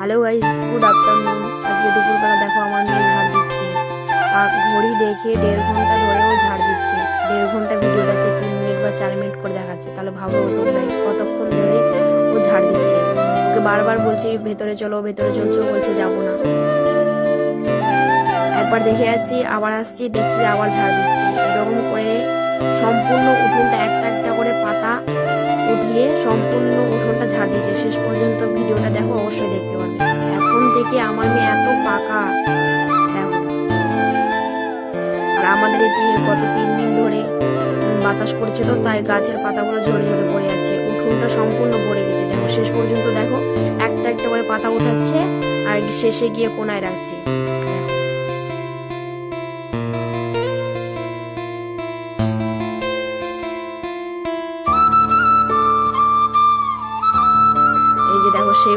Hello guys, good afternoon. আজকে দুপুরবেলা দেখো আমার মেয়ে ঝাড় দিচ্ছে। আর ঘড়ি দেখে 1.5 ঘন্টা ধরেও ঝাড় দিচ্ছে। 1.5 ঘন্টা ভিডিওটাকে 3 মিনিট বা 4 মিনিট করে দেখাচ্ছে। তাহলে ভাবো তোমরা কতক্ষণ ধরে ও ঝাড় দিচ্ছে। ওকে বারবার বলছি ভেতরে চলো, ভেতরে চলছো, বলছে যাবো না। একবার দেখে যাচ্ছি, আবার আসছি, দেখছি আবার ঝাড় দিচ্ছি। এরকম করে সম্পূর্ণ উঠোনটা একটা একটা করে পাতা উঠিয়ে সম্পূর্ণ উঠোনটা ঝাড় দিয়েছে। শেষ পর্যন্ত ভিডিওটা দেখো, অবশ্যই দেখতে পারবে। এখন থেকে আমার মেয়ে এত পাকা দেখো। আর আমাদের এদিকে গত 3 দিন ধরে বাতাস করছে, তো তাই গাছের পাতাগুলো ঝরে ঝরে পড়ে যাচ্ছে। উঠোনটা সম্পূর্ণ ভরে গেছে দেখো। শেষ পর্যন্ত দেখো একটা একটা করে পাতা উঠাচ্ছে আর শেষে গিয়ে কোনায় রাখছে। এই যে দেখো সে